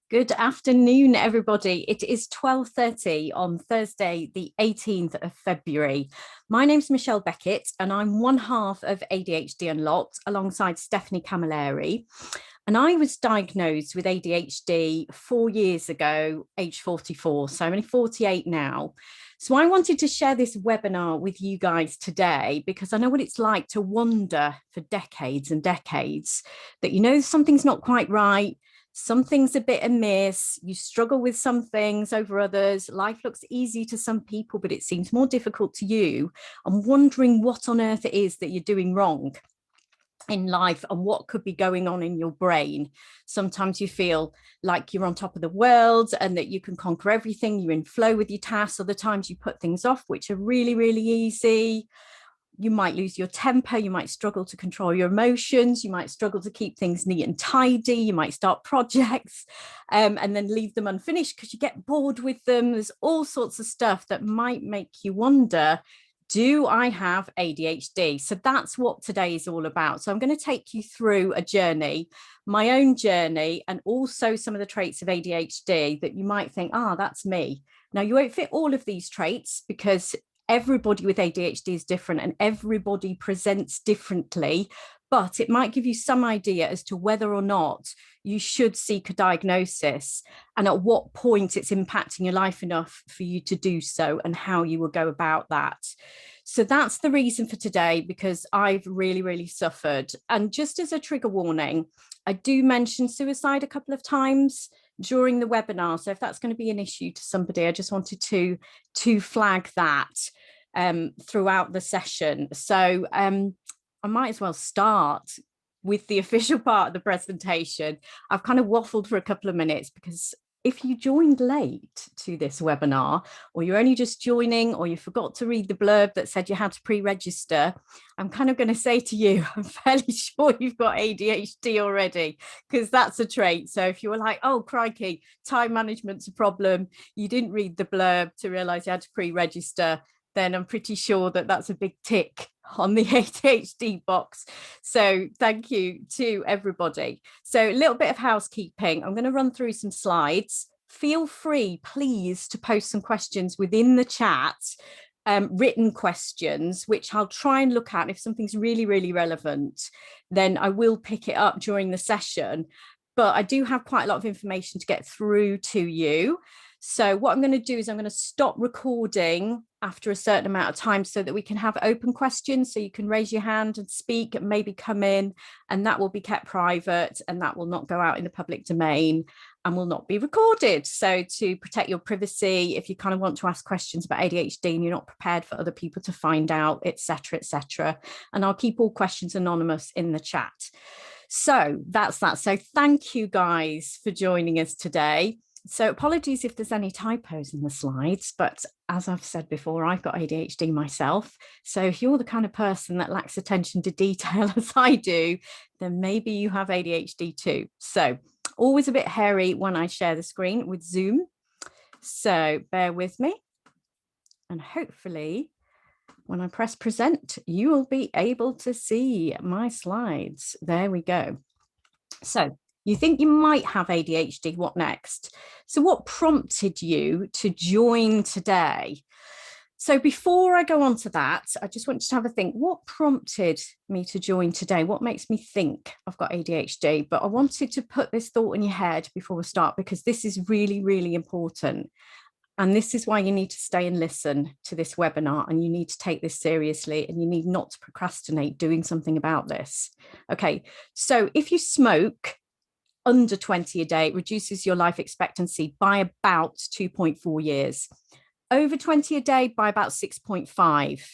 Good afternoon, everybody. It is 12:30 on Thursday, the 18th of February. My name's Michelle Beckett, and I'm one half of ADHD Unlocked alongside Stephanie Camilleri. And I was diagnosed with ADHD 4 years ago, age 44. So I'm only 48 now. So I wanted to share this webinar with you guys today because I know what it's like to wonder for decades and decades that, something's not quite right. Something's a bit amiss. You struggle with some things over others. Life looks easy to some people, but it seems more difficult to you. I'm wondering what on earth it is that you're doing wrong in life and what could be going on in your brain. Sometimes you feel like you're on top of the world and that you can conquer everything. You're in flow with your tasks. Other times you put things off, which are really, really easy. You might lose your temper, you might struggle to control your emotions, you might struggle to keep things neat and tidy, you might start projects and then leave them unfinished because you get bored with them. There's all sorts of stuff that might make you wonder, do I have ADHD? So that's what today is all about. So I'm going to take you through a journey, my own journey, and also some of the traits of ADHD that you might think, that's me. Now, you won't fit all of these traits because everybody with ADHD is different and everybody presents differently, but it might give you some idea as to whether or not you should seek a diagnosis and at what point it's impacting your life enough for you to do so and how you will go about that. So that's the reason for today, because I've really, really suffered. And just as a trigger warning, I do mention suicide a couple of times during the webinar. So if that's going to be an issue to somebody, I just wanted to flag that throughout the session. So I might as well start with the official part of the presentation. I've kind of waffled for a couple of minutes because if you joined late to this webinar, or you're only just joining, or you forgot to read the blurb that said you had to pre-register, I'm kind of going to say to you, I'm fairly sure you've got ADHD already, because that's a trait. So if you were like, oh, crikey, time management's a problem, you didn't read the blurb to realize you had to pre-register, then I'm pretty sure that that's a big tick on the ADHD box. So thank you to everybody. So a little bit of housekeeping. I'm going to run through some slides. Feel free, please, to post some questions within the chat, written questions, which I'll try and look at. If something's really, really relevant, then I will pick it up during the session. But I do have quite a lot of information to get through to you. So what I'm going to do is I'm going to stop recording after a certain amount of time so that we can have open questions. So you can raise your hand and speak and maybe come in, and that will be kept private and that will not go out in the public domain and will not be recorded. So to protect your privacy, if you kind of want to ask questions about ADHD and you're not prepared for other people to find out, etc., etc. And I'll keep all questions anonymous in the chat. So that's that. So thank you guys for joining us today. So apologies if there's any typos in the slides, but as I've said before, I've got ADHD myself. So if you're the kind of person that lacks attention to detail as I do, then maybe you have ADHD too. So always a bit hairy when I share the screen with Zoom. So bear with me. And hopefully when I press present, you will be able to see my slides. There we go. So you think you might have ADHD, what next? So what prompted you to join today? So before I go on to that, I just want you to have a think, what prompted me to join today? What makes me think I've got ADHD? But I wanted to put this thought in your head before we start, because this is really, really important. And this is why you need to stay and listen to this webinar, and you need to take this seriously, and you need not to procrastinate doing something about this. Okay, so if you smoke under 20 a day, it reduces your life expectancy by about 2.4 years. Over 20 a day by about 6.5.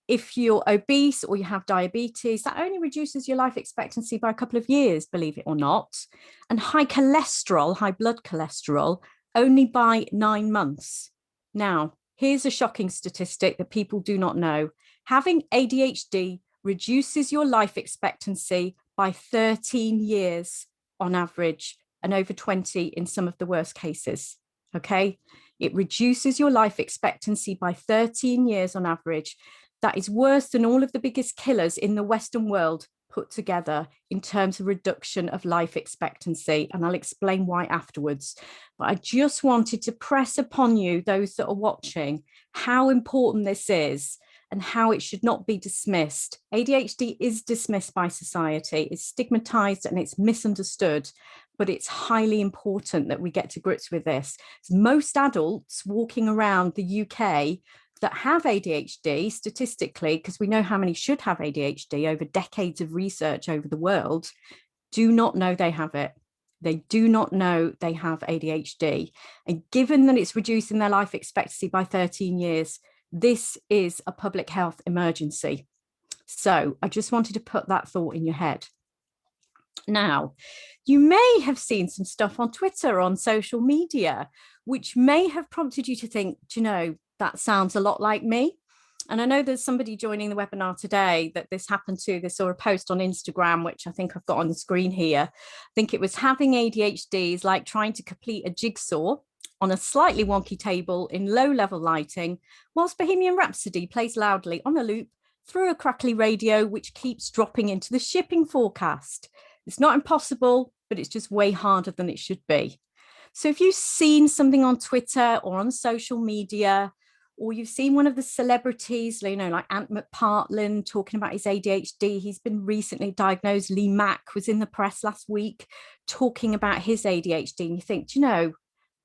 If you're obese or you have diabetes, that only reduces your life expectancy by a couple of years, believe it or not. And high cholesterol, high blood cholesterol, only by 9 months. Now, here's a shocking statistic that people do not know. Having ADHD reduces your life expectancy by 13 years on average, and over 20 in some of the worst cases. Okay, it reduces your life expectancy by 13 years on average. That is worse than all of the biggest killers in the Western world put together in terms of reduction of life expectancy, and I'll explain why afterwards. But I just wanted to press upon you, those that are watching, how important this is and how it should not be dismissed. ADHD is dismissed by society, it's stigmatized and it's misunderstood, but it's highly important that we get to grips with this. Most adults walking around the UK that have ADHD, statistically, because we know how many should have ADHD over decades of research over the world, do not know they have it. They do not know they have ADHD. And given that it's reducing their life expectancy by 13 years, this is a public health emergency. So I just wanted to put that thought in your head. Now, you may have seen some stuff on Twitter, on social media, which may have prompted you to think, do you know, that sounds a lot like me. And I know there's somebody joining the webinar today that this happened to. They saw a post on Instagram, which I think I've got on the screen here. I think it was having ADHD is like trying to complete a jigsaw on a slightly wonky table in low-level lighting, whilst Bohemian Rhapsody plays loudly on a loop through a crackly radio, which keeps dropping into the shipping forecast. It's not impossible, but it's just way harder than it should be. So if you've seen something on Twitter or on social media, or you've seen one of the celebrities, you know, like Ant McPartlin talking about his ADHD, he's been recently diagnosed. Lee Mack was in the press last week talking about his ADHD, and you think, do you know,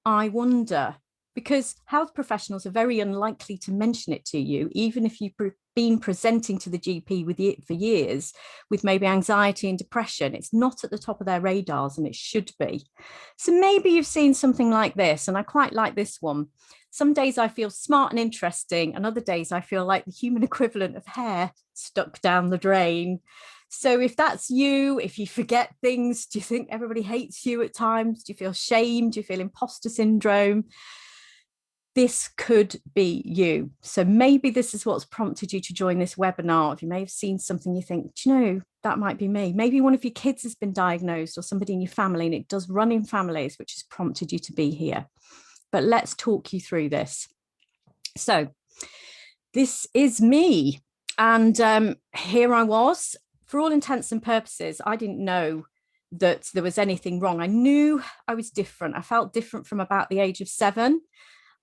I wonder, because health professionals are very unlikely to mention it to you, even if you've been presenting to the GP with it for years with maybe anxiety and depression. It's not at the top of their radars, and it should be. So maybe you've seen something like this, and I quite like this one. Some days I feel smart and interesting, and other days I feel like the human equivalent of hair stuck down the drain. So if that's you, if you forget things, do you think everybody hates you at times? Do you feel shame? Do you feel imposter syndrome? This could be you. So maybe this is what's prompted you to join this webinar. If you may have seen something you think, do you know, that might be me. Maybe one of your kids has been diagnosed, or somebody in your family, and it does run in families, which has prompted you to be here. But let's talk you through this. So this is me. And here I was. For all intents and purposes, I didn't know that there was anything wrong. I knew I was different. I felt different from about the age of 7.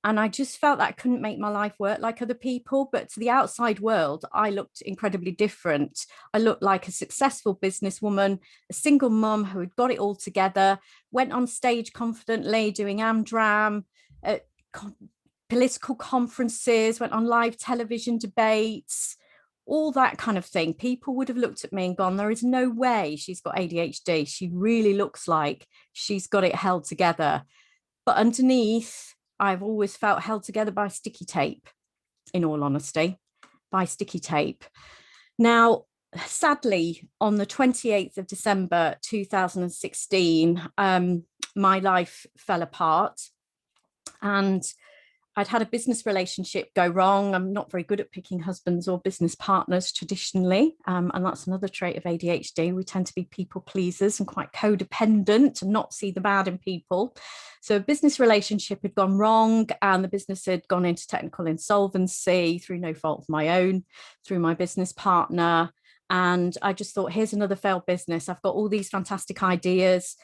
And I just felt that I couldn't make my life work like other people. But to the outside world, I looked incredibly different. I looked like a successful businesswoman, a single mum who had got it all together, went on stage confidently doing Amdram, political conferences, went on live television debates, all that kind of thing. People would have looked at me and gone, there is no way she's got ADHD. She really looks like she's got it held together. But underneath, I've always felt held together by sticky tape, in all honesty, by sticky tape. Now, sadly, on the 28th of December 2016, my life fell apart, and I'd had a business relationship go wrong. I'm not very good at picking husbands or business partners traditionally. And that's another trait of ADHD. We tend to be people pleasers and quite codependent and not see the bad in people. So a business relationship had gone wrong, and the business had gone into technical insolvency through no fault of my own, through my business partner. And I just thought, here's another failed business. I've got all these fantastic ideas.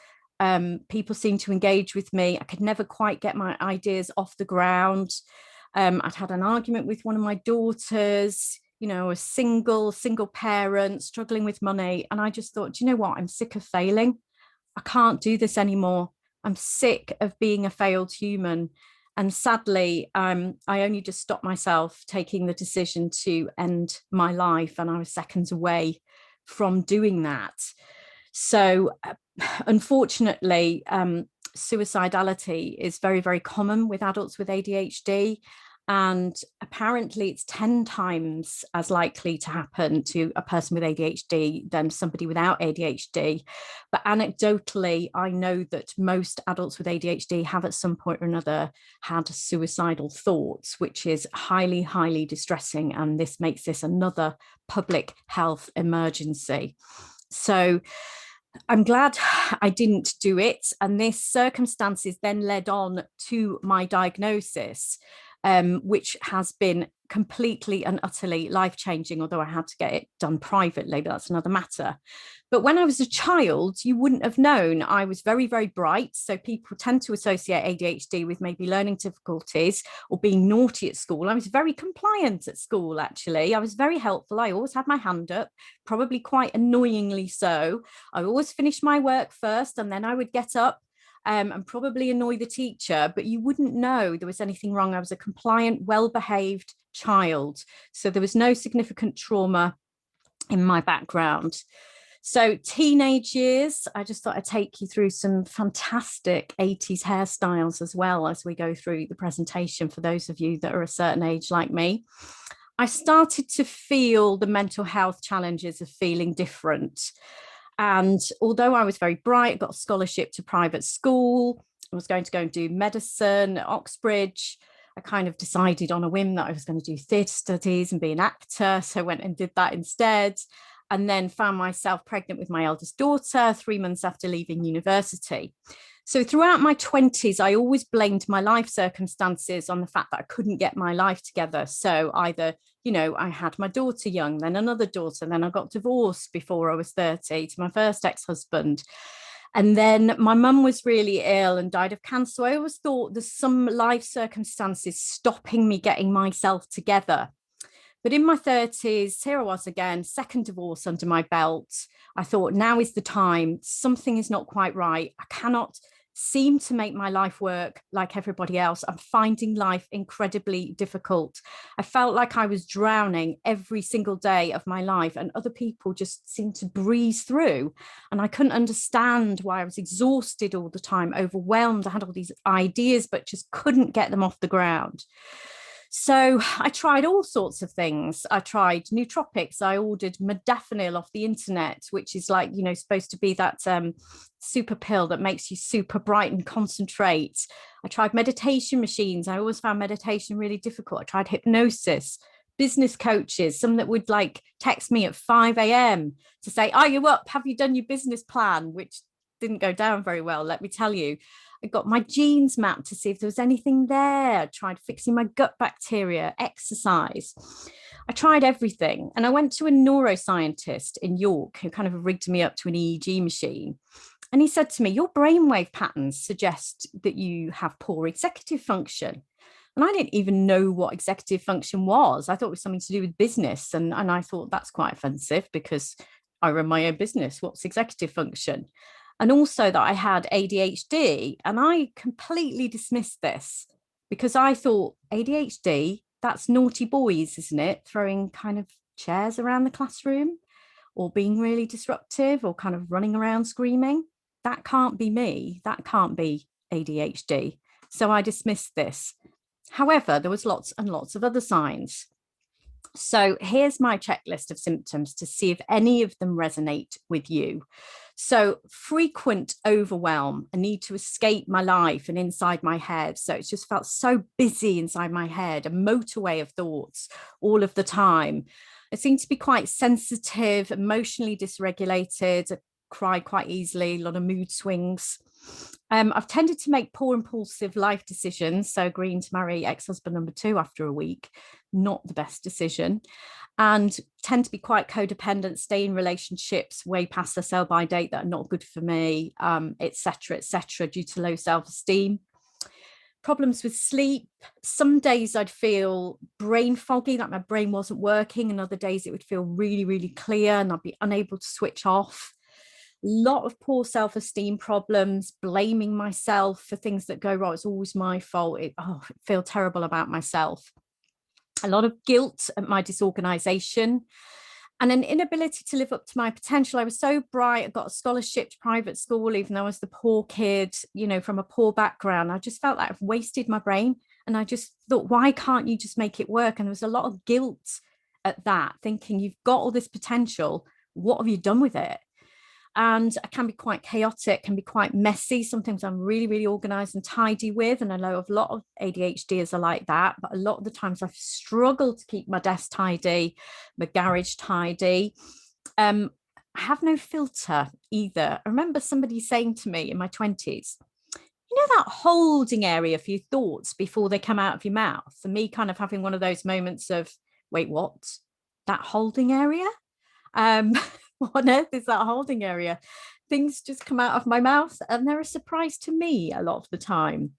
People seem to engage with me. I could never quite get my ideas off the ground. I'd had an argument with one of my daughters, you know, a single parent struggling with money. And I just thought, do you know what? I'm sick of failing. I can't do this anymore. I'm sick of being a failed human. And sadly, I only just stopped myself taking the decision to end my life. And I was seconds away from doing that. So unfortunately, suicidality is very, very common with adults with ADHD. And apparently it's 10 times as likely to happen to a person with ADHD than somebody without ADHD. But anecdotally, I know that most adults with ADHD have at some point or another had suicidal thoughts, which is highly, highly distressing. And this makes this another public health emergency. So I'm glad I didn't do it. And this circumstances then led on to my diagnosis, which has been completely and utterly life-changing, although I had to get it done privately, but that's another matter. But when I was a child, you wouldn't have known. I was very, very bright. So people tend to associate ADHD with maybe learning difficulties or being naughty at school. I was very compliant at school, actually. I was very helpful. I always had my hand up, probably quite annoyingly so. I always finished my work first, and then I would get up and probably annoy the teacher, but you wouldn't know there was anything wrong. I was a compliant, well-behaved child. So there was no significant trauma in my background. So teenage years, I just thought I'd take you through some fantastic 80s hairstyles as well as we go through the presentation for those of you that are a certain age like me. I started to feel the mental health challenges of feeling different. And although I was very bright, got a scholarship to private school, I was going to go and do medicine at Oxbridge. I kind of decided on a whim that I was going to do theatre studies and be an actor. So I went and did that instead. And then found myself pregnant with my eldest daughter 3 months after leaving university. So throughout my 20s, I always blamed my life circumstances on the fact that I couldn't get my life together. So either, I had my daughter young, then another daughter, then I got divorced before I was 30 to my first ex-husband. And then my mum was really ill and died of cancer. So I always thought there's some life circumstances stopping me getting myself together. But in my 30s, here I was again, second divorce under my belt. I thought, now is the time. Something is not quite right. I cannot seem to make my life work like everybody else. I'm finding life incredibly difficult. I felt like I was drowning every single day of my life, and other people just seemed to breeze through. And I couldn't understand why I was exhausted all the time, overwhelmed. I had all these ideas, but just couldn't get them off the ground. So I tried all sorts of things. I tried nootropics. I ordered modafinil off the internet, which is like, supposed to be that super pill that makes you super bright and concentrate. I tried meditation machines. I always found meditation really difficult. I tried hypnosis, business coaches, some that would like text me at 5 a.m. to say, are you up? Have you done your business plan? Which didn't go down very well, let me tell you. I got my genes mapped to see if there was anything there. I tried fixing my gut bacteria, exercise. I tried everything. And I went to a neuroscientist in York who kind of rigged me up to an EEG machine. And he said to me, your brainwave patterns suggest that you have poor executive function. And I didn't even know what executive function was. I thought it was something to do with business. And I thought that's quite offensive because I run my own business. What's executive function? And also that I had ADHD. And I completely dismissed this because I thought ADHD, that's naughty boys, isn't it? Throwing kind of chairs around the classroom or being really disruptive or kind of running around screaming. That can't be me. That can't be ADHD. So I dismissed this. However, there was lots and lots of other signs. So here's my checklist of symptoms to see if any of them resonate with you. So frequent overwhelm, a need to escape my life and inside my head. So it just felt so busy inside my head, a motorway of thoughts all of the time. I seem to be quite sensitive, emotionally dysregulated, I cry quite easily, a lot of mood swings. I've tended to make poor impulsive life decisions. So agreeing to marry ex-husband number 2 after a week, not the best decision. And tend to be quite codependent, stay in relationships way past the sell-by date that are not good for me, et cetera, due to low self-esteem. Problems with sleep. Some days I'd feel brain foggy, like my brain wasn't working, and other days it would feel really, really clear and I'd be unable to switch off. A lot of poor self-esteem problems, blaming myself for things that go wrong. It's always my fault. I feel terrible about myself. A lot of guilt at my disorganization and an inability to live up to my potential. I was so bright. I got a scholarship to private school, even though I was the poor kid, from a poor background. I just felt like I've wasted my brain. And I just thought, why can't you just make it work? And there was a lot of guilt at that, thinking you've got all this potential. What have you done with it? And I can be quite chaotic, can be quite messy. Sometimes I'm really, really organized and tidy with, and I know a lot of ADHDers are like that, but a lot of the times I've struggled to keep my desk tidy, my garage tidy. I have no filter either. I remember somebody saying to me in my 20s, that holding area for your thoughts before they come out of your mouth, and me kind of having one of those moments of, wait, what? That holding area? What on earth is that holding area? Things just come out of my mouth and they're a surprise to me a lot of the time.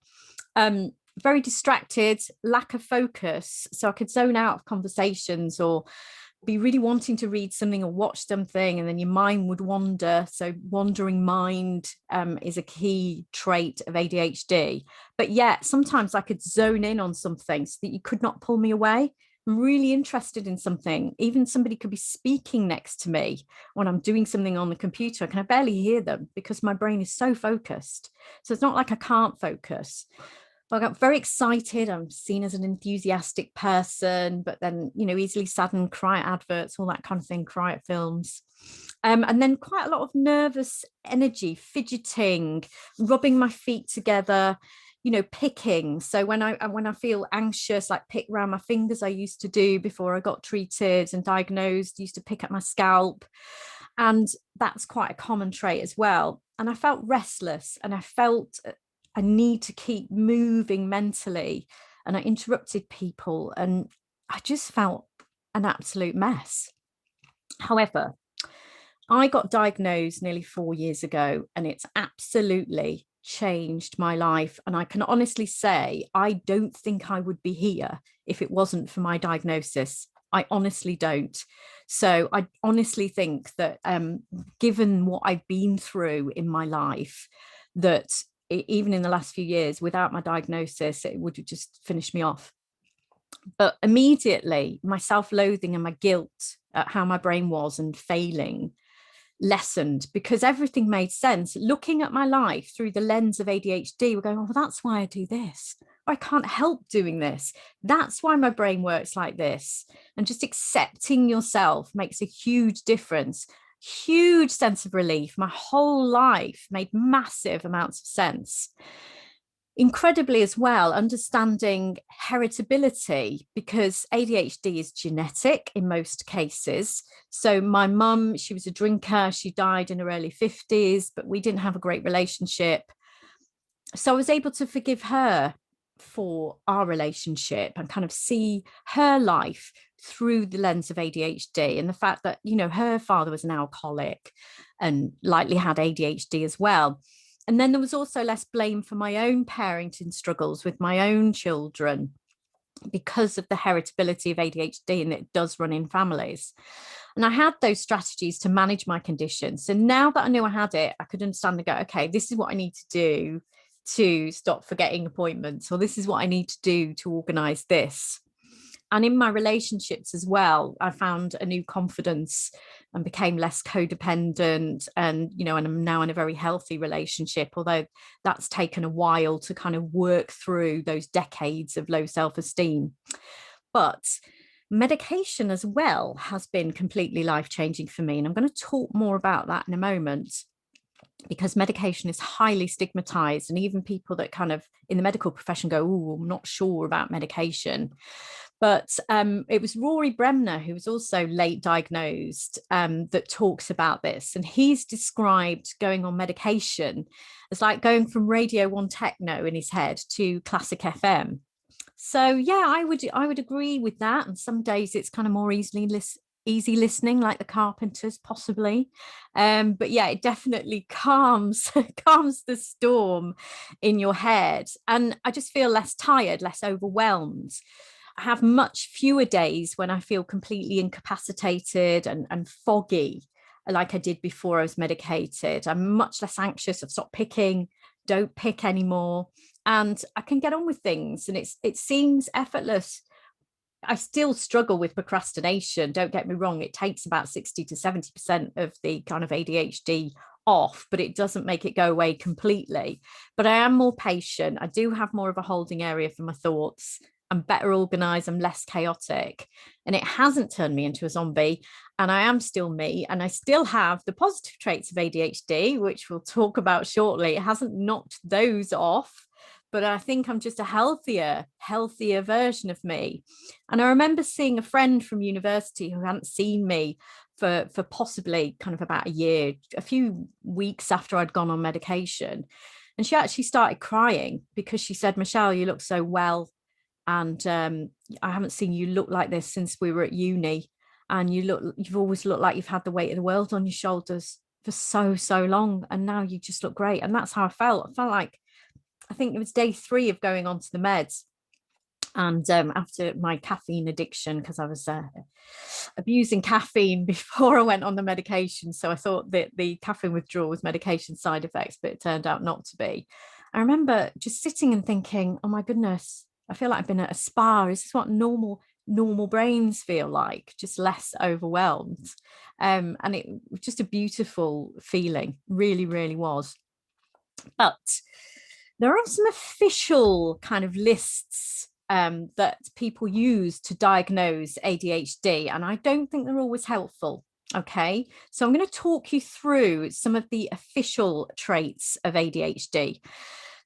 Very distracted, lack of focus. So I could zone out of conversations or be really wanting to read something or watch something, and then your mind would wander. So wandering mind is a key trait of ADHD. But yet sometimes I could zone in on something so that you could not pull me away. I'm really interested in something. Even somebody could be speaking next to me when I'm doing something on the computer. I can barely hear them because my brain is so focused. So it's not like I can't focus. I got very excited. I'm seen as an enthusiastic person, but then, easily saddened, cry at adverts, all that kind of thing, cry at films. And then quite a lot of nervous energy, fidgeting, rubbing my feet together, picking. So when I feel anxious, like pick around my fingers, I used to do before I got treated and diagnosed, used to pick at my scalp. And that's quite a common trait as well. And I felt restless, and I felt a need to keep moving mentally, and I interrupted people, and I just felt an absolute mess. However, I got diagnosed nearly 4 years ago, and it's absolutely changed my life. And I can honestly say, I don't think I would be here if it wasn't for my diagnosis. I honestly don't. So I honestly think that given what I've been through in my life, that even in the last few years, without my diagnosis, it would have just finished me off. But immediately my self-loathing and my guilt at how my brain was and failing lessened, because everything made sense. Looking at my life through the lens of ADHD, we're going, oh, well, that's why I do this. I can't help doing this. That's why my brain works like this. And just accepting yourself makes a huge difference. Huge sense of relief. My whole life made massive amounts of sense. Incredibly as well, understanding heritability, because ADHD is genetic in most cases. So my mum, she was a drinker. She died in her early 50s, but we didn't have a great relationship. So I was able to forgive her for our relationship and kind of see her life through the lens of ADHD, and the fact that, her father was an alcoholic and likely had ADHD as well. And then there was also less blame for my own parenting struggles with my own children because of the heritability of ADHD, and it does run in families. And I had those strategies to manage my condition. So now that I knew I had it, I could understand and go, okay, this is what I need to do to stop forgetting appointments, or this is what I need to do to organize this. And in my relationships as well, I found a new confidence and became less codependent. And, and I'm now in a very healthy relationship, although that's taken a while to kind of work through those decades of low self-esteem. But medication as well has been completely life-changing for me. And I'm going to talk more about that in a moment, because medication is highly stigmatized. And even people that kind of in the medical profession go, oh, I'm not sure about medication. But it was Rory Bremner, who was also late diagnosed, that talks about this. And he's described going on medication as like going from Radio 1 techno in his head to classic FM. So, yeah, I would agree with that. And some days it's kind of more easy listening, like the Carpenters, possibly. But yeah, it definitely calms the storm in your head. And I just feel less tired, less overwhelmed. I have much fewer days when I feel completely incapacitated and foggy, like I did before I was medicated. I'm much less anxious. I've stopped picking, don't pick anymore. And I can get on with things, and it seems effortless. I still struggle with procrastination. Don't get me wrong. It takes about 60 to 70% of the kind of ADHD off, but it doesn't make it go away completely. But I am more patient. I do have more of a holding area for my thoughts. I'm better organized. I'm less chaotic. And it hasn't turned me into a zombie. And I am still me. And I still have the positive traits of ADHD, which we'll talk about shortly. It hasn't knocked those off. But I think I'm just a healthier version of me. And I remember seeing a friend from university who hadn't seen me for possibly kind of about a year, a few weeks after I'd gone on medication. And she actually started crying because she said, Michelle, you look so well. And I haven't seen you look like this since we were at uni. And you've always looked like you've had the weight of the world on your shoulders for so long. And now you just look great. And that's how I felt. I felt like, I think it was day 3 of going on to the meds. And after my caffeine addiction, because I was abusing caffeine before I went on the medication. So I thought that the caffeine withdrawal was medication side effects, but it turned out not to be. I remember just sitting and thinking, oh my goodness, I feel like I've been at a spa. Is this what normal brains feel like? Just less overwhelmed. And it was just a beautiful feeling, really was. But there are some official kind of lists that people use to diagnose ADHD, and I don't think they're always helpful. Okay, so I'm going to talk you through some of the official traits of ADHD.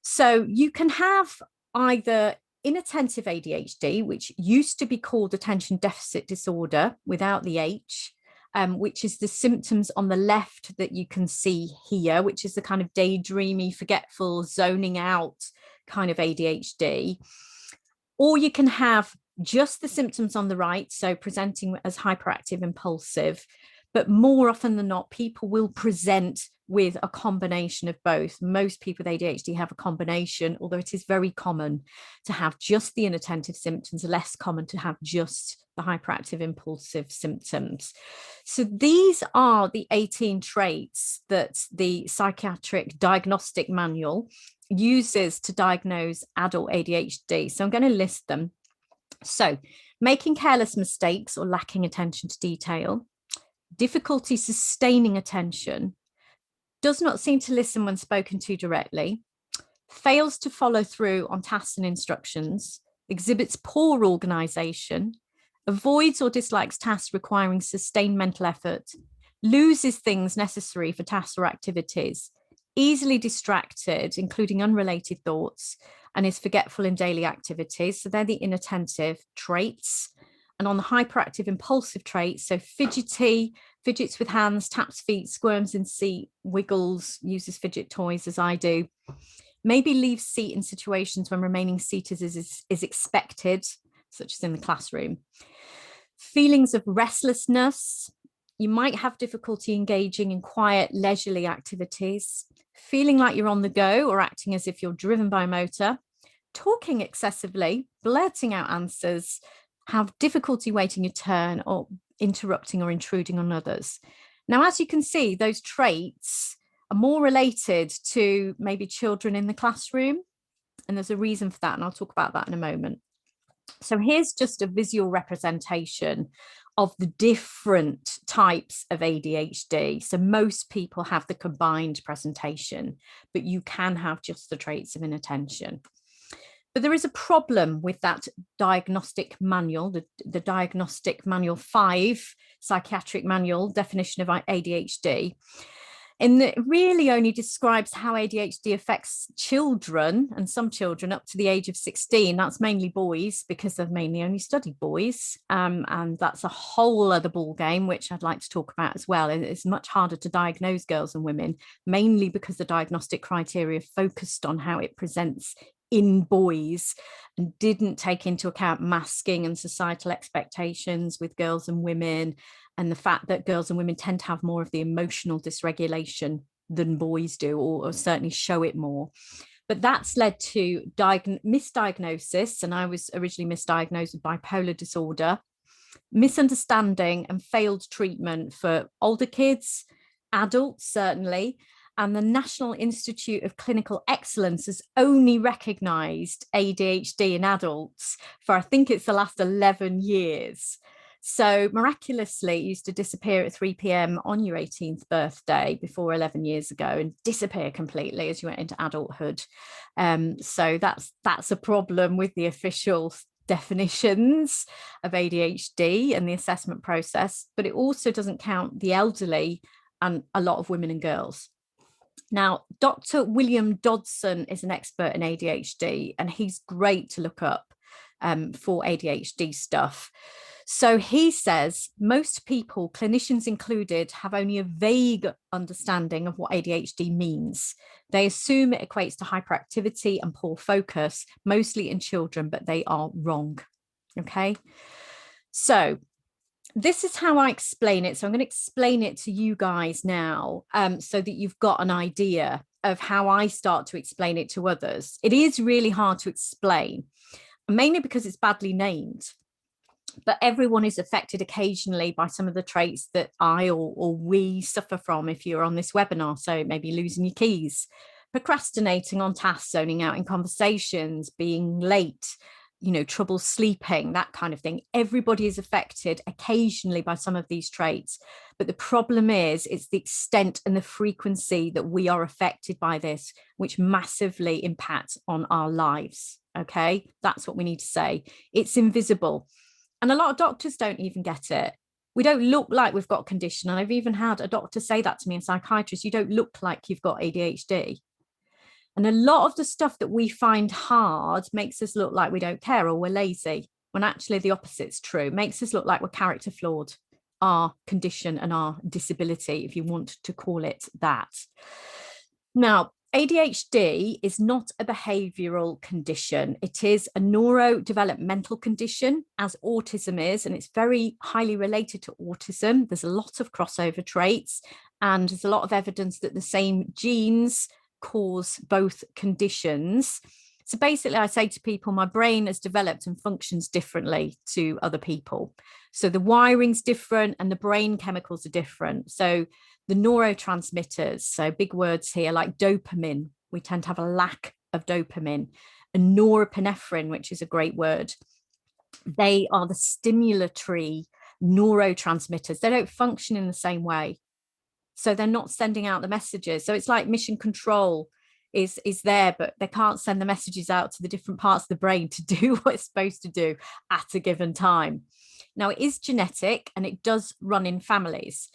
So you can have either inattentive ADHD, which used to be called attention deficit disorder without the H, which is the symptoms on the left that you can see here, which is the kind of daydreamy, forgetful, zoning out kind of ADHD. Or you can have just the symptoms on the right, so presenting as hyperactive, impulsive, but more often than not, people will present with a combination of both. Most people with ADHD have a combination, although it is very common to have just the inattentive symptoms, less common to have just the hyperactive, impulsive symptoms. So these are the 18 traits that the Psychiatric Diagnostic Manual uses to diagnose adult ADHD. So I'm going to list them. So making careless mistakes or lacking attention to detail, difficulty sustaining attention, does not seem to listen when spoken to directly, fails to follow through on tasks and instructions, exhibits poor organization, avoids or dislikes tasks requiring sustained mental effort, loses things necessary for tasks or activities, easily distracted, including unrelated thoughts, and is forgetful in daily activities. So they're the inattentive traits. And on the hyperactive impulsive traits, so fidgety, fidgets with hands, taps feet, squirms in seat, wiggles, uses fidget toys as I do, maybe leaves seat in situations when remaining seated is expected, such as in the classroom. Feelings of restlessness. You might have difficulty engaging in quiet, leisurely activities, feeling like you're on the go or acting as if you're driven by a motor, talking excessively, blurting out answers, have difficulty waiting your turn or interrupting or intruding on others. Now, as you can see, those traits are more related to maybe children in the classroom, and there's a reason for that, and I'll talk about that in a moment. So here's just a visual representation of the different types of ADHD. So most people have the combined presentation, but you can have just the traits of inattention. But there is a problem with that diagnostic manual, the Diagnostic Manual 5, Psychiatric Manual, definition of ADHD. And it really only describes how ADHD affects children, and some children up to the age of 16. That's mainly boys, because they've mainly only studied boys. And that's a whole other ball game, which I'd like to talk about as well. It's much harder to diagnose girls and women, mainly because the diagnostic criteria focused on how it presents in boys and didn't take into account masking and societal expectations with girls and women, and the fact that girls and women tend to have more of the emotional dysregulation than boys do, or certainly show it more. But that's led to misdiagnosis, and I was originally misdiagnosed with bipolar disorder, misunderstanding and failed treatment for older kids, adults certainly, and the National Institute of Clinical Excellence has only recognised ADHD in adults for, I think it's the last 11 years. So miraculously, it used to disappear at 3 p.m. on your 18th birthday before 11 years ago, and disappear completely as you went into adulthood. So that's a problem with the official definitions of ADHD and the assessment process, but it also doesn't count the elderly and a lot of women and girls. Now, Dr. William Dodson is an expert in ADHD, and he's great to look up for ADHD stuff. So he says most people, clinicians included, have only a vague understanding of what ADHD means. They assume it equates to hyperactivity and poor focus, mostly in children, but they are wrong. Okay. So this is how I explain it. So I'm going to explain it to you guys now, so that you've got an idea of how I start to explain it to others. It is really hard to explain, mainly because it's badly named. But everyone is affected occasionally by some of the traits that I or we suffer from if you're on this webinar. So maybe losing your keys, procrastinating on tasks, zoning out in conversations, being late, trouble sleeping, that kind of thing. Everybody is affected occasionally by some of these traits. But the problem is, it's the extent and the frequency that we are affected by this, which massively impacts on our lives. Okay, that's what we need to say. It's invisible. And a lot of doctors don't even get it. We don't look like we've got a condition. And I've even had a doctor say that to me, a psychiatrist, you don't look like you've got ADHD. And a lot of the stuff that we find hard makes us look like we don't care or we're lazy, when actually the opposite's true. It makes us look like we're character flawed, our condition and our disability, if you want to call it that. Now, ADHD is not a behavioural condition. It is a neurodevelopmental condition, as autism is, and it's very highly related to autism. There's a lot of crossover traits, and there's a lot of evidence that the same genes cause both conditions. So basically, I say to people, my brain has developed and functions differently to other people. So the wiring's different and the brain chemicals are different. So the neurotransmitters, so big words here, like dopamine, we tend to have a lack of dopamine, and norepinephrine, which is a great word. They are the stimulatory neurotransmitters. They don't function in the same way. So they're not sending out the messages. So it's like mission control is there, but they can't send the messages out to the different parts of the brain to do what it's supposed to do at a given time. Now, it is genetic and it does run in families.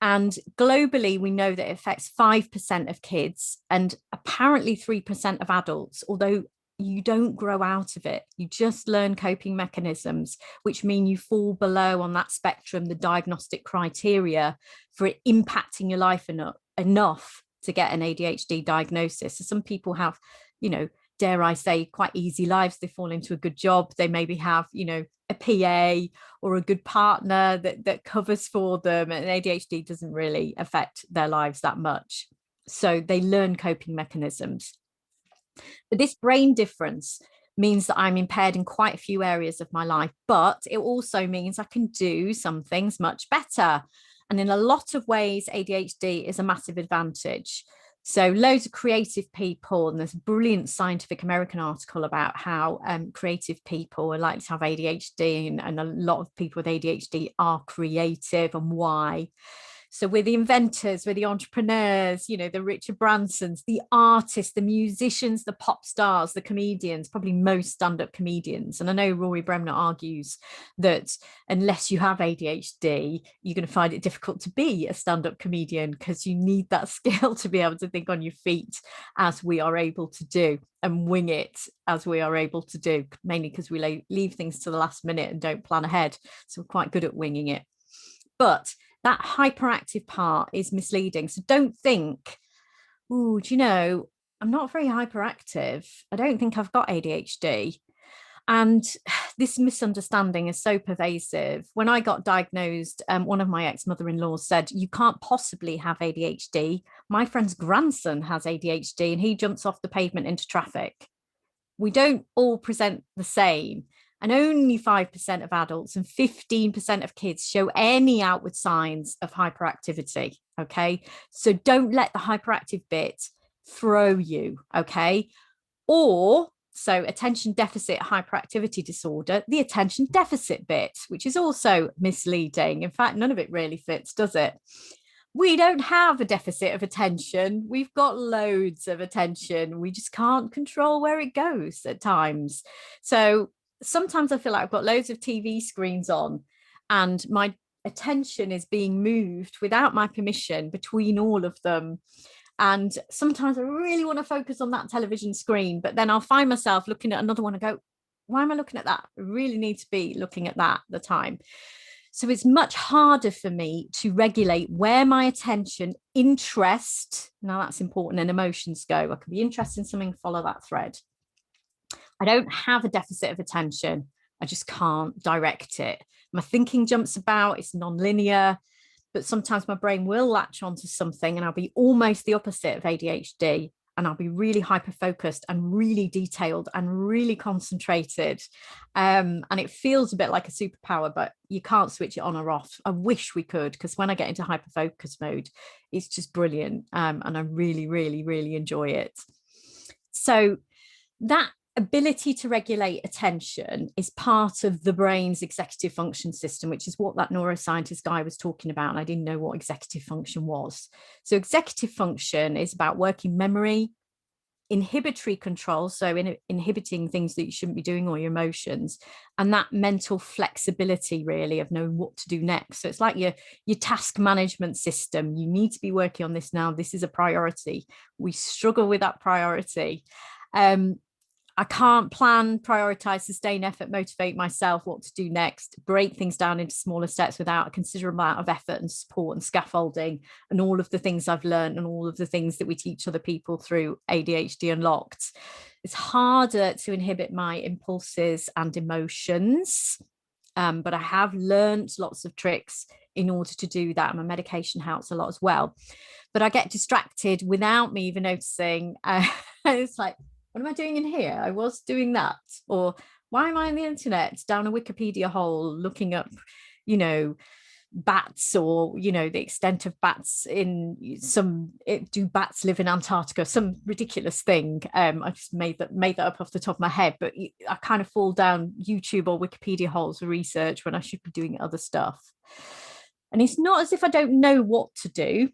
And globally, we know that it affects 5% of kids and apparently 3% of adults, although you don't grow out of it. You just learn coping mechanisms, which mean you fall below on that spectrum, the diagnostic criteria for it impacting your life enough to get an ADHD diagnosis. So some people have, dare I say, quite easy lives. They fall into a good job. They maybe have, a PA or a good partner that covers for them. And ADHD doesn't really affect their lives that much. So they learn coping mechanisms. But this brain difference means that I'm impaired in quite a few areas of my life, but it also means I can do some things much better. And in a lot of ways, ADHD is a massive advantage. So loads of creative people, and there's a brilliant Scientific American article about how creative people are likely to have ADHD, and a lot of people with ADHD are creative, and why. So we're the inventors, we're the entrepreneurs, the Richard Bransons, the artists, the musicians, the pop stars, the comedians, probably most stand-up comedians. And I know Rory Bremner argues that unless you have ADHD, you're going to find it difficult to be a stand-up comedian, because you need that skill to be able to think on your feet, as we are able to do, and wing it as we are able to do, mainly because we leave things to the last minute and don't plan ahead. So we're quite good at winging it. But that hyperactive part is misleading. So don't think, oh, I'm not very hyperactive. I don't think I've got ADHD. And this misunderstanding is so pervasive. When I got diagnosed, one of my ex-mother-in-laws said, you can't possibly have ADHD. My friend's grandson has ADHD and he jumps off the pavement into traffic. We don't all present the same. And only 5% of adults and 15% of kids show any outward signs of hyperactivity. Okay. So don't let the hyperactive bit throw you. Okay. Or so attention deficit hyperactivity disorder, the attention deficit bit, which is also misleading. In fact, none of it really fits, does it? We don't have a deficit of attention. We've got loads of attention. We just can't control where it goes at times. So sometimes I feel like I've got loads of TV screens on and my attention is being moved without my permission between all of them. And sometimes I really want to focus on that television screen, but then I'll find myself looking at another one and go, why am I looking at that? I really need to be looking at that at the time. So it's much harder for me to regulate where my attention, interest, now that's important, and emotions go. I could be interested in something, follow that thread. I don't have a deficit of attention. I just can't direct it. My thinking jumps about, it's non-linear, but sometimes my brain will latch onto something and I'll be almost the opposite of ADHD. And I'll be really hyper-focused and really detailed and really concentrated. And it feels a bit like a superpower, but you can't switch it on or off. I wish we could, because when I get into hyper-focus mode, it's just brilliant. And I really, really, really enjoy it. So that ability to regulate attention is part of the brain's executive function system, which is what that neuroscientist guy was talking about. And I didn't know what executive function was. So executive function is about working memory, inhibitory control, so inhibiting things that you shouldn't be doing, or your emotions, and that mental flexibility really of knowing what to do next. So it's like your task management system. You need to be working on this now. This is a priority. We struggle with that priority. I can't plan, prioritize, sustain effort, motivate myself what to do next, break things down into smaller steps without a considerable amount of effort and support and scaffolding and all of the things I've learned and all of the things that we teach other people through ADHD Unlocked. It's harder to inhibit my impulses and emotions, but I have learned lots of tricks in order to do that. My medication helps a lot as well. But I get distracted without me even noticing. It's like, what am I doing in here? I was doing that. Or why am I on the internet down a Wikipedia hole looking up, bats, or, the extent of bats in do bats live in Antarctica? Some ridiculous thing. I just made that up off the top of my head, but I kind of fall down YouTube or Wikipedia holes for research when I should be doing other stuff. And it's not as if I don't know what to do.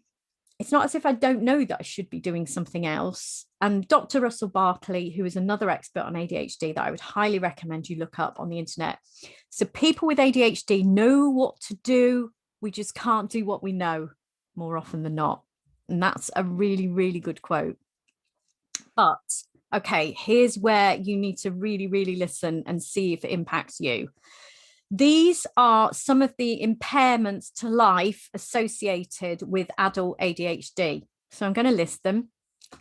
It's not as if I don't know that I should be doing something else. And Dr. Russell Barkley, who is another expert on ADHD that I would highly recommend you look up on the internet. So people with ADHD know what to do. We just can't do what we know more often than not. And that's a really, really good quote. But okay, here's where you need to really, really listen and see if it impacts you. These are some of the impairments to life associated with adult ADHD. So I'm going to list them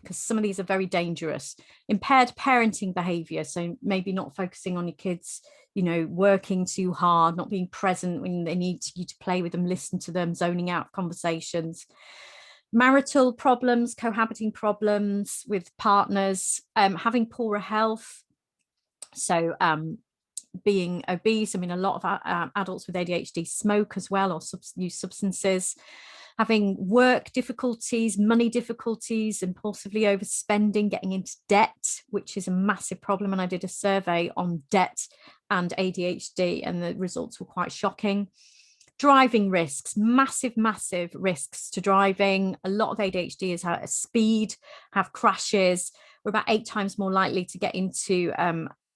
because some of these are very dangerous. Impaired parenting behavior. So maybe not focusing on your kids, working too hard, not being present when they need you to play with them, listen to them, zoning out conversations. Marital problems, cohabiting problems with partners, having poorer health. So, being obese. I mean, a lot of adults with ADHD smoke as well, or use substances. Having work difficulties, money difficulties, impulsively overspending, getting into debt, which is a massive problem. And I did a survey on debt and ADHD, and the results were quite shocking. Driving risks, massive, massive risks to driving. A lot of ADHDers have speed, have crashes. We're about 8 times more likely to get into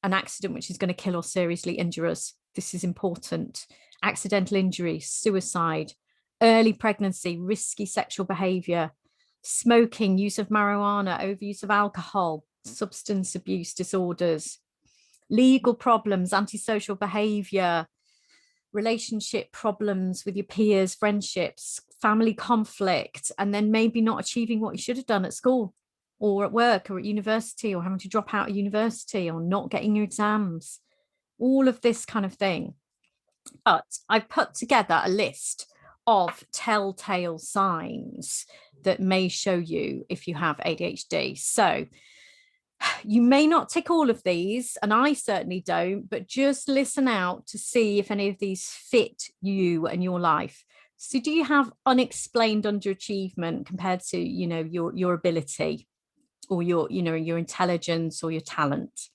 an accident which is going to kill or seriously injure us. This is important. Accidental injury, suicide, early pregnancy, risky sexual behavior, smoking, use of marijuana, overuse of alcohol, substance abuse disorders, legal problems, antisocial behavior, relationship problems with your peers, friendships, family conflict, and then maybe not achieving what you should have done at school or at work or at university, or having to drop out of university, or not getting your exams, all of this kind of thing. But I've put together a list of telltale signs that may show you if you have ADHD. So you may not tick all of these, and I certainly don't, but just listen out to see if any of these fit you and your life. So do you have unexplained underachievement compared to, your ability, or your intelligence or your talent?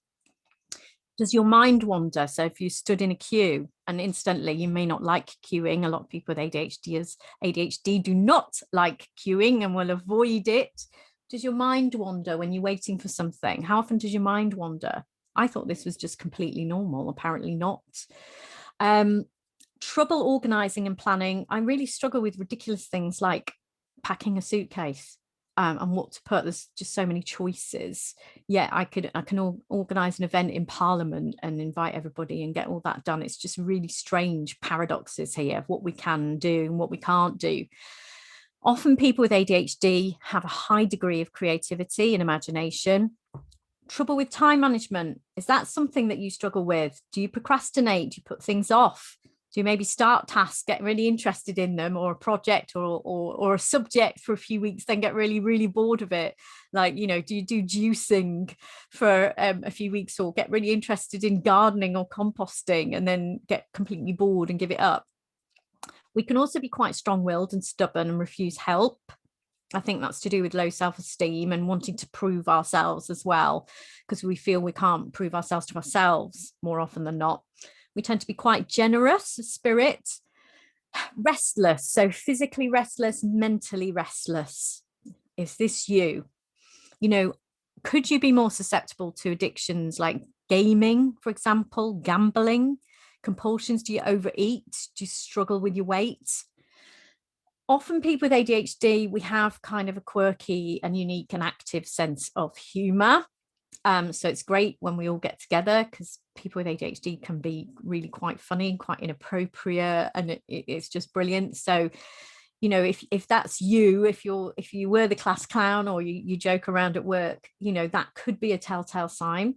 Does your mind wander? So if you stood in a queue, and instantly you may not like queuing. A lot of people with ADHD do not like queuing and will avoid it. Does your mind wander when you're waiting for something? How often does your mind wander? I thought this was just completely normal. Apparently not. Trouble organizing and planning. I really struggle with ridiculous things like packing a suitcase. and what to put. There's just so many choices. Yeah, I can organize an event in Parliament and invite everybody and get all that done. It's just really strange paradoxes here of what we can do and what we can't do. Often people with ADHD have a high degree of creativity and imagination. Trouble with time management. Is that something that you struggle with? Do you procrastinate? Do you put things off? Do you maybe start tasks, get really interested in them, or a project or a subject for a few weeks, then get really, really bored of it? Like, do you do juicing for a few weeks, or get really interested in gardening or composting and then get completely bored and give it up? We can also be quite strong-willed and stubborn and refuse help. I think that's to do with low self-esteem and wanting to prove ourselves as well, because we feel we can't prove ourselves to ourselves more often than not. We tend to be quite generous of spirit, restless, so physically restless, mentally restless. Is this you? Could you be more susceptible to addictions like gaming, for example, gambling, compulsions? Do you overeat? Do you struggle with your weight? Often people with ADHD, we have kind of a quirky and unique and active sense of humor. So it's great when we all get together, because people with ADHD can be really quite funny and quite inappropriate, and it's just brilliant. So, if that's you, if you were the class clown, or you joke around at work, that could be a telltale sign.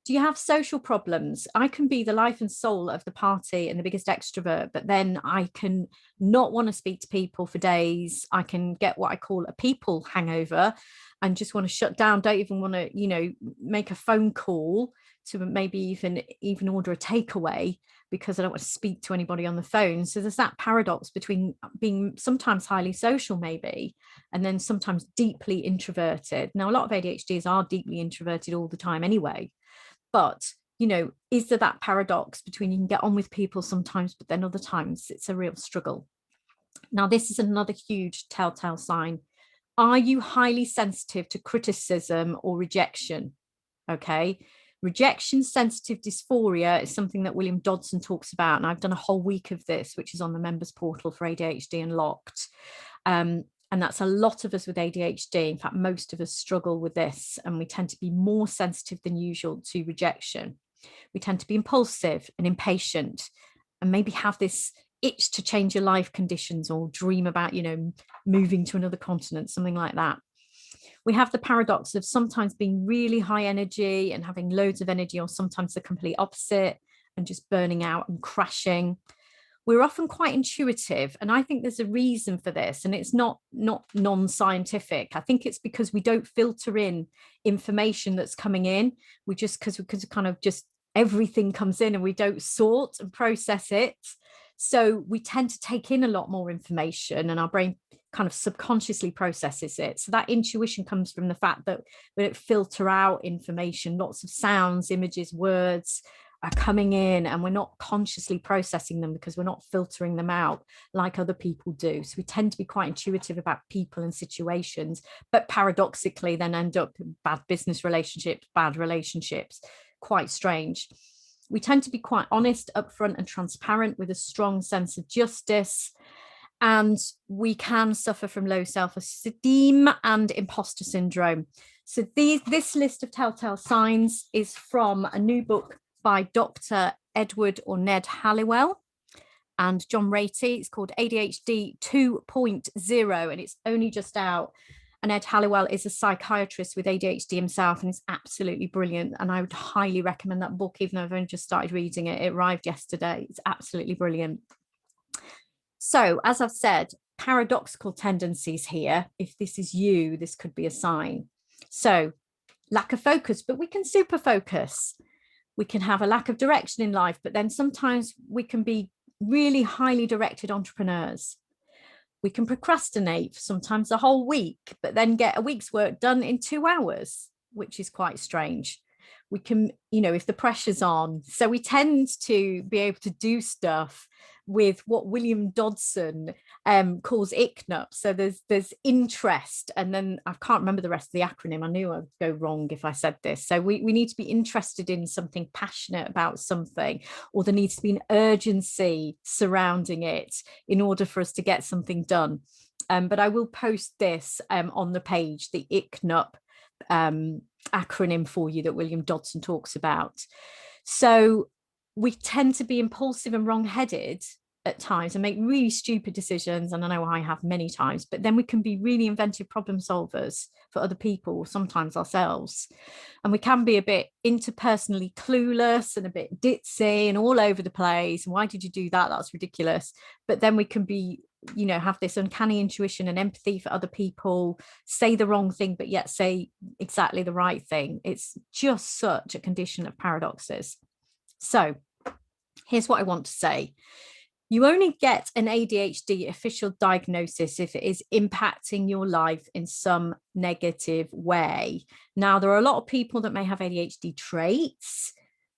Do you have social problems? I can be the life and soul of the party and the biggest extrovert, but then I can not want to speak to people for days. I can get what I call a people hangover and just want to shut down, don't even want to, make a phone call to maybe even order a takeaway, because I don't want to speak to anybody on the phone. So there's that paradox between being sometimes highly social maybe, and then sometimes deeply introverted. Now, a lot of ADHDs are deeply introverted all the time anyway. But, is there that paradox between you can get on with people sometimes, but then other times it's a real struggle? Now, this is another huge telltale sign. Are you highly sensitive to criticism or rejection? Okay. Rejection sensitive dysphoria is something that William Dodson talks about. And I've done a whole week of this, which is on the members portal for ADHD Unlocked. And that's a lot of us with ADHD. In fact, most of us struggle with this, and we tend to be more sensitive than usual to rejection. We tend to be impulsive and impatient, and maybe have this itch to change your life conditions, or dream about, moving to another continent, something like that. We have the paradox of sometimes being really high energy and having loads of energy, or sometimes the complete opposite and just burning out and crashing. We're often quite intuitive, and I think there's a reason for this, and it's not non-scientific. I think it's because we don't filter in information that's coming in. We just because kind of just everything comes in, and we don't sort and process it. So we tend to take in a lot more information, and our brain kind of subconsciously processes it. So that intuition comes from the fact that we don't filter out information. Lots of sounds, images, words are coming in, and we're not consciously processing them because we're not filtering them out like other people do. So we tend to be quite intuitive about people and situations, but paradoxically then end up in bad business relationships, bad relationships. Quite strange. We tend to be quite honest, upfront, and transparent with a strong sense of justice. And we can suffer from low self-esteem and imposter syndrome. So this list of telltale signs is from a new book by Dr. Edward or Ned Halliwell and John Ratey. It's called ADHD 2.0, and it's only just out. And Ed Halliwell is a psychiatrist with ADHD himself, and it's absolutely brilliant. And I would highly recommend that book, even though I've only just started reading it. It arrived yesterday. It's absolutely brilliant. So, as I've said, paradoxical tendencies here. If this is you, this could be a sign. So, lack of focus, but we can super focus. We can have a lack of direction in life, but then sometimes we can be really highly directed entrepreneurs. We can procrastinate for sometimes a whole week, but then get a week's work done in 2 hours, which is quite strange. We can, if the pressure's on. So we tend to be able to do stuff with what William Dodson calls ICNUP. So there's interest, and then I can't remember the rest of the acronym. I knew I'd go wrong if I said this. So we need to be interested in something, passionate about something, or there needs to be an urgency surrounding it in order for us to get something done. but I will post this on the page, the ICNUP acronym for you that William Dodson talks about. So we tend to be impulsive and wrong-headed at times and make really stupid decisions, and I know I have many times, but then we can be really inventive problem solvers for other people, sometimes ourselves, and we can be a bit interpersonally clueless and a bit ditzy and all over the place. Why did you do that? That's ridiculous. But then we can be, you know, have this uncanny intuition and empathy for other people, say the wrong thing but yet say exactly the right thing. It's just such a condition of paradoxes. So here's what I want to say. You only get an ADHD official diagnosis if it is impacting your life in some negative way. Now, there are a lot of people that may have ADHD traits,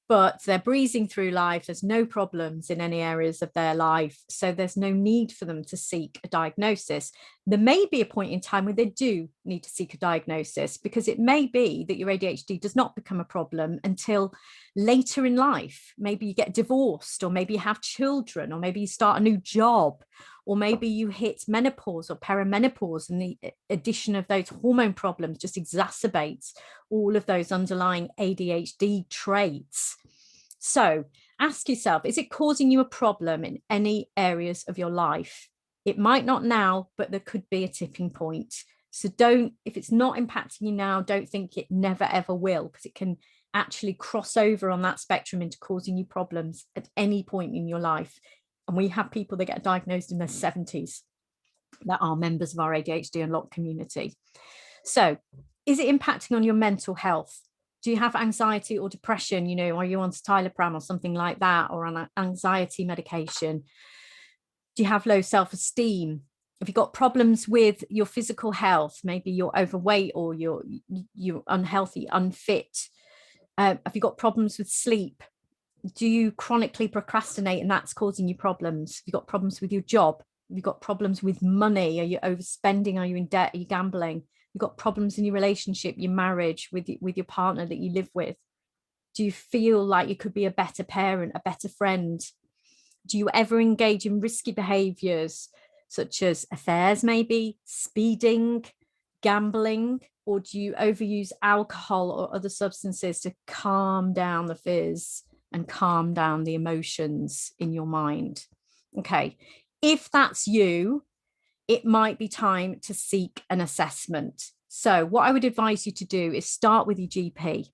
but they're breezing through life. There's no problems in any areas of their life. So there's no need for them to seek a diagnosis. There may be a point in time where they do need to seek a diagnosis, because it may be that your ADHD does not become a problem until later in life. Maybe you get divorced, or maybe you have children, or maybe you start a new job, or maybe you hit menopause or perimenopause, and the addition of those hormone problems just exacerbates all of those underlying ADHD traits. So ask yourself, is it causing you a problem in any areas of your life? It might not now, but there could be a tipping point. So if it's not impacting you now, don't think it never ever will, because it can actually cross over on that spectrum into causing you problems at any point in your life. And we have people that get diagnosed in their 70s that are members of our ADHD Unlocked community. So is it impacting on your mental health? Do you have anxiety or depression? You know, are you on citalopram or something like that, or on anxiety medication? Do you have low self-esteem? Have you got problems with your physical health? Maybe you're overweight, or you're unhealthy, unfit. Have you got problems with sleep? Do you chronically procrastinate and that's causing you problems? Have you got problems with your job? Have you got problems with money? Are you overspending? Are you in debt? Are you gambling? You've got problems in your relationship, your marriage, with your partner that you live with? Do you feel like you could be a better parent, a better friend? Do you ever engage in risky behaviors, such as affairs, maybe speeding, gambling? Or do you overuse alcohol or other substances to calm down the fears and calm down the emotions in your mind? Okay, if that's you, it might be time to seek an assessment. So what I would advise you to do is start with your GP.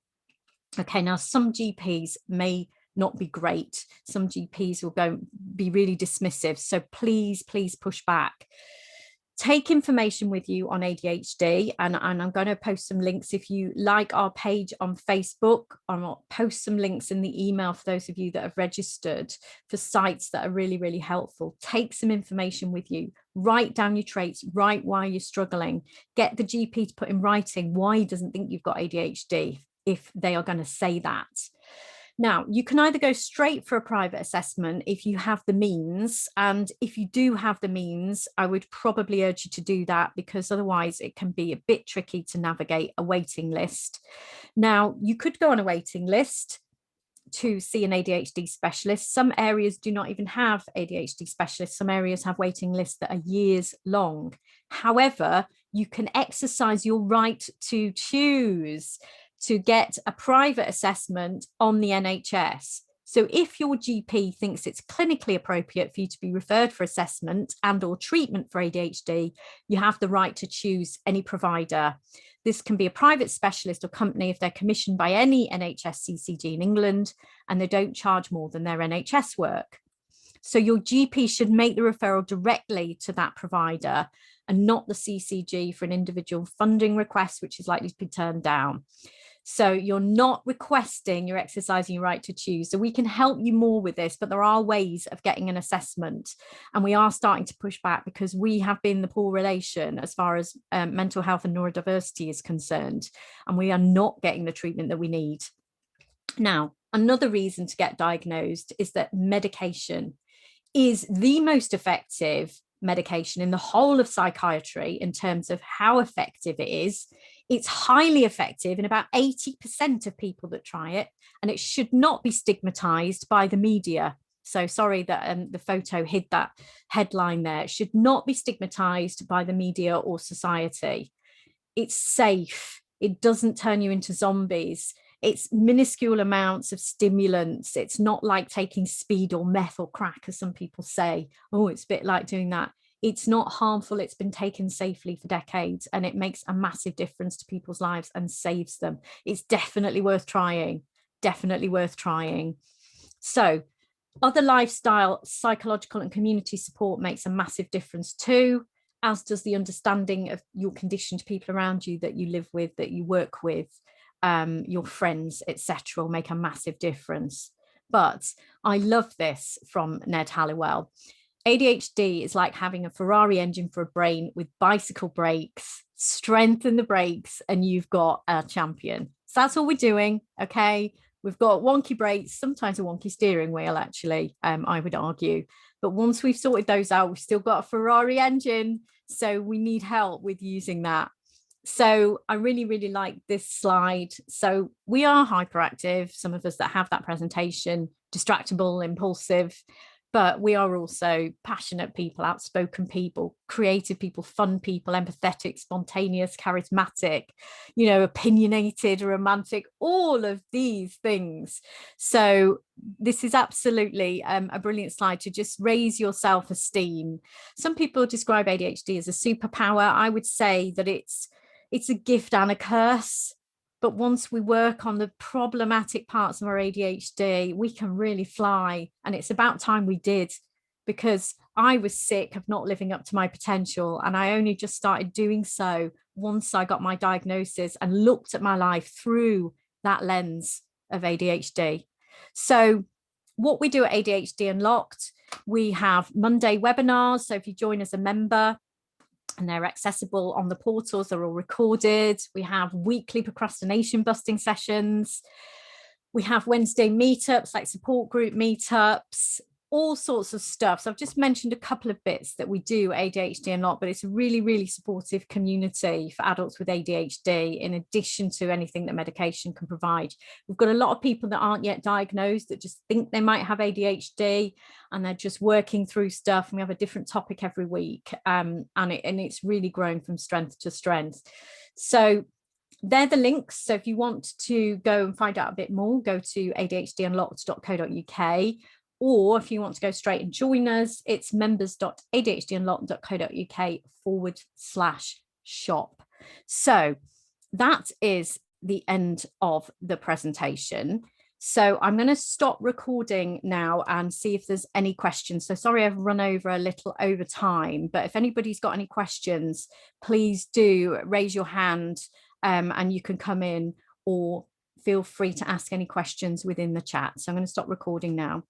Okay, now some GPs may not be great. Some GPs will be really dismissive. So please push back. Take information with you on ADHD, and I'm going to post some links. If you like our page on Facebook, I'll post some links in the email for those of you that have registered for sites that are really helpful. Take some information with you, write down your traits, write why you're struggling, get the GP to put in writing why he doesn't think you've got ADHD, if they are going to say that. Now, you can either go straight for a private assessment if you have the means, and if you do have the means, I would probably urge you to do that, because otherwise it can be a bit tricky to navigate a waiting list. Now, you could go on a waiting list to see an ADHD specialist. Some areas do not even have ADHD specialists. Some areas have waiting lists that are years long. However, you can exercise your right to choose to get a private assessment on the NHS. So if your GP thinks it's clinically appropriate for you to be referred for assessment and or treatment for ADHD, you have the right to choose any provider. This can be a private specialist or company if they're commissioned by any NHS CCG in England, and they don't charge more than their NHS work. So your GP should make the referral directly to that provider and not the CCG for an individual funding request, which is likely to be turned down. So you're not requesting, you're exercising your right to choose. So we can help you more with this, but there are ways of getting an assessment. And we are starting to push back because we have been the poor relation as far as mental health and neurodiversity is concerned. And we are not getting the treatment that we need. Now, another reason to get diagnosed is that medication is the most effective medication in the whole of psychiatry in terms of how effective it is. It's highly effective in about 80% of people that try it, and it should not be stigmatized by the media. So sorry that the photo hid that headline there. Should not be stigmatized by the media or society. It's safe. It doesn't turn you into zombies. It's minuscule amounts of stimulants. It's not like taking speed or meth or crack, as some people say. Oh, it's a bit like doing that. It's not harmful. It's been taken safely for decades, and it makes a massive difference to people's lives and saves them. It's definitely worth trying. Definitely worth trying. So, other lifestyle, psychological and community support makes a massive difference too, as does the understanding of your condition to people around you that you live with, that you work with, your friends, etc., will make a massive difference. But I love this from Ned Halliwell. ADHD is like having a Ferrari engine for a brain with bicycle brakes. Strengthen the brakes and you've got a champion. So that's all we're doing. Okay. We've got wonky brakes, sometimes a wonky steering wheel, actually, I would argue. But once we've sorted those out, we've still got a Ferrari engine. So we need help with using that. So I really, really like this slide. So we are hyperactive, some of us that have that presentation, distractible, impulsive, but we are also passionate people, outspoken people, creative people, fun people, empathetic, spontaneous, charismatic, opinionated, romantic, all of these things. So this is absolutely a brilliant slide to just raise your self-esteem. Some people describe ADHD as a superpower. I would say that it's a gift and a curse. But once we work on the problematic parts of our ADHD, we can really fly. And it's about time we did, because I was sick of not living up to my potential. And I only just started doing so once I got my diagnosis and looked at my life through that lens of ADHD. So what we do at ADHD Unlocked, we have Monday webinars. So if you join as a member, and they're accessible on the portals, they're all recorded. We have weekly procrastination busting sessions. We have Wednesday meetups, like support group meetups, all sorts of stuff. So I've just mentioned a couple of bits that we do ADHD Unlocked, but it's a really, really supportive community for adults with ADHD, in addition to anything that medication can provide. We've got a lot of people that aren't yet diagnosed, that just think they might have ADHD, and they're just working through stuff. And we have a different topic every week, and it's really grown from strength to strength. So they're the links. So if you want to go and find out a bit more, go to adhdunlocked.co.uk. Or if you want to go straight and join us, it's members.adhdunlocked.co.uk/shop. So that is the end of the presentation. So I'm going to stop recording now and see if there's any questions. So sorry, I've run over a little over time, but if anybody's got any questions, please do raise your hand, and you can come in, or feel free to ask any questions within the chat. So I'm going to stop recording now.